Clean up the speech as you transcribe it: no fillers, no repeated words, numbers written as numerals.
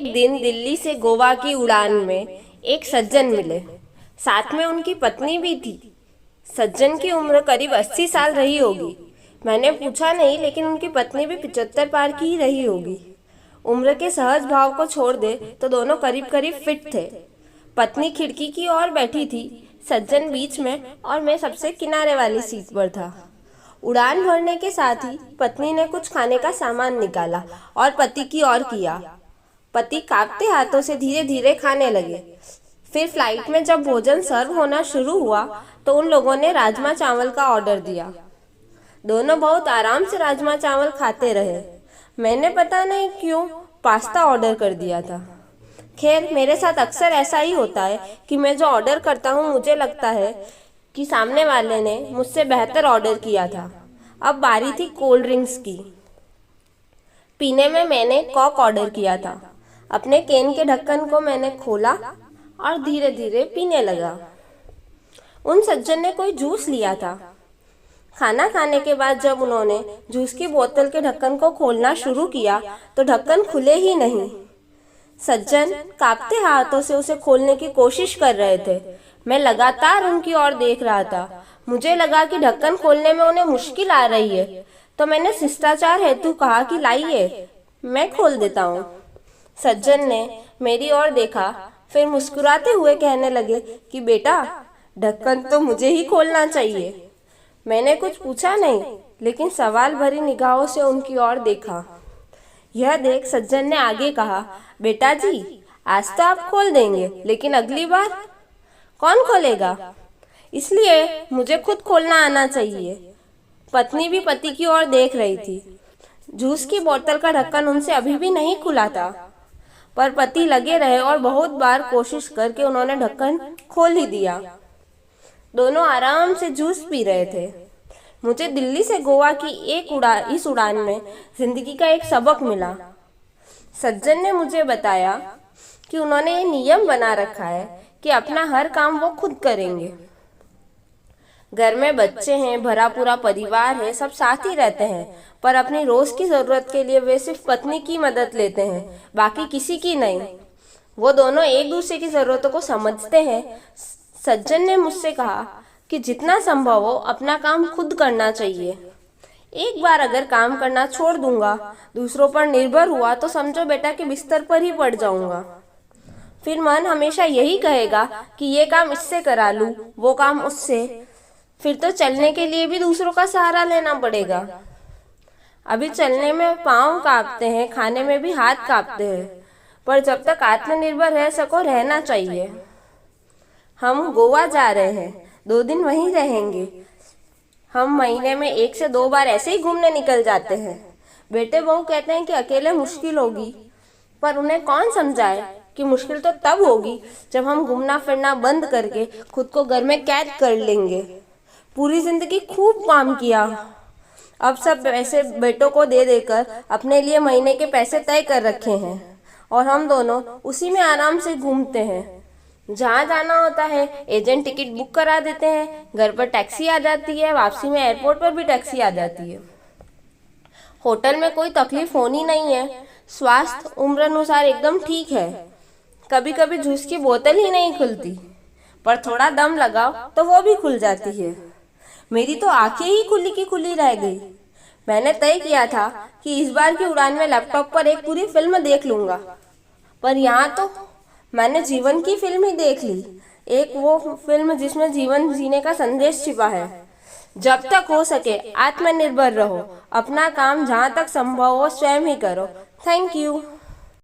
एक दिन दिल्ली से गोवा की उड़ान में एक सज्जन मिले। साथ में उनकी पत्नी भी थी। सज्जन की उम्र करीब 80 साल रही होगी। मैंने पूछा नहीं, लेकिन उनकी पत्नी भी 75 पार की ही रही होगी। उम्र के सहज भाव को छोड़ दे तो दोनों करीब करीब फिट थे। पत्नी खिड़की की ओर बैठी थी, सज्जन बीच में और मैं सबसे किनारे वाली सीट पर था। उड़ान भरने के साथ ही पत्नी ने कुछ खाने का सामान निकाला और पति की ओर किया। पति कांपते हाथों से धीरे धीरे खाने लगे। फिर फ्लाइट में जब भोजन सर्व होना शुरू हुआ तो उन लोगों ने राजमा चावल का ऑर्डर दिया। दोनों बहुत आराम से राजमा चावल खाते रहे। मैंने पता नहीं क्यों पास्ता ऑर्डर कर दिया था। खैर, मेरे साथ अक्सर ऐसा ही होता है कि मैं जो ऑर्डर करता हूँ मुझे लगता है कि सामने वाले ने मुझसे बेहतर ऑर्डर किया था। अब बारी थी कोल्ड ड्रिंक्स की। पीने में मैंने कॉक ऑर्डर किया था। अपने कैन के ढक्कन को मैंने खोला और धीरे धीरे पीने लगा। उन सज्जन ने कोई जूस लिया था। खाना खाने के बाद जब उन्होंने जूस की बोतल के ढक्कन को खोलना शुरू किया तो ढक्कन खुले ही नहीं। सज्जन कांपते हाथों से उसे खोलने की कोशिश कर रहे थे। मैं लगातार उनकी ओर देख रहा था। मुझे लगा कि ढक्कन खोलने में उन्हें मुश्किल आ रही है, तो मैंने शिष्टाचार हेतु कहा कि लाइए, मैं खोल देता हूँ। सज्जन ने मेरी ओर देखा, फिर मुस्कुराते हुए कहने लगे कि बेटा, ढक्कन तो मुझे ही खोलना चाहिए। मैंने कुछ पूछा नहीं, लेकिन सवाल भरी निगाहों से उनकी ओर देखा। यह देख सज्जन ने आगे कहा, बेटा जी, आज तो आप खोल देंगे, लेकिन अगली बार कौन खोलेगा? इसलिए मुझे खुद खोलना आना चाहिए। पत्नी भी पति की ओर देख रही थी। जूस की बोतल का ढक्कन उनसे अभी भी नहीं खुला था, पर पति लगे रहे और बहुत बार कोशिश करके उन्होंने ढक्कन खोल ही दिया। दोनों आराम से जूस पी रहे थे। मुझे दिल्ली से गोवा की इस उड़ान में जिंदगी का एक सबक मिला। सज्जन ने मुझे बताया कि उन्होंने ये नियम बना रखा है कि अपना हर काम वो खुद करेंगे। घर में बच्चे हैं, भरा पूरा परिवार है, सब साथ ही रहते हैं, पर अपनी रोज की जरूरत के लिए वे सिर्फ पत्नी की मदद लेते हैं, बाकी किसी की नहीं। वो दोनों एक दूसरे की जरूरतों को समझते हैं। सज्जन ने मुझसे कहा कि जितना संभव हो अपना काम खुद करना चाहिए। एक बार अगर काम करना छोड़ दूंगा, दूसरों पर निर्भर हुआ, तो समझो बेटा कि बिस्तर पर ही पड़ जाऊंगा। फिर मन हमेशा यही कहेगा कि ये काम इससे करा लूं, वो काम उससे। फिर तो चलने के लिए भी दूसरों का सहारा लेना पड़ेगा। अभी चलने में पाँव कांपते हैं, खाने में भी हाथ कांपते हैं, पर जब तक आत्मनिर्भर रह सको, रहना चाहिए। हम गोवा जा रहे हैं, 2 दिन वहीं रहेंगे। हम महीने में 1 से 2 बार ऐसे ही घूमने निकल जाते हैं। बेटे बहू कहते हैं कि अकेले मुश्किल होगी, पर उन्हें कौन समझाए कि मुश्किल तो तब होगी जब हम घूमना फिरना बंद करके खुद को घर में कैद कर लेंगे। पूरी जिंदगी खूब काम किया, अब सब पैसे बेटों को दे देकर अपने लिए महीने के पैसे तय कर रखे हैं, और हम दोनों उसी में आराम से घूमते हैं। जहाँ जाना होता है एजेंट टिकट बुक करा देते हैं, घर पर टैक्सी आ जाती है, वापसी में एयरपोर्ट पर भी टैक्सी आ जाती है। होटल में कोई तकलीफ होनी नहीं है। स्वास्थ्य उम्र अनुसार एकदम ठीक है। कभी कभी जूस की बोतल ही नहीं खुलती, पर थोड़ा दम लगाओ तो वो भी खुल जाती है। मेरी तो आंखें ही खुली की खुली रह गई। मैंने तय किया था कि इस बार की उड़ान में लैपटॉप पर एक पूरी फिल्म देख लूंगा, पर यहाँ तो मैंने जीवन की फिल्म ही देख ली। एक वो फिल्म जिसमें जीवन जीने का संदेश छिपा है। जब तक हो सके आत्मनिर्भर रहो, अपना काम जहाँ तक संभव हो स्वयं ही करो। Thank you.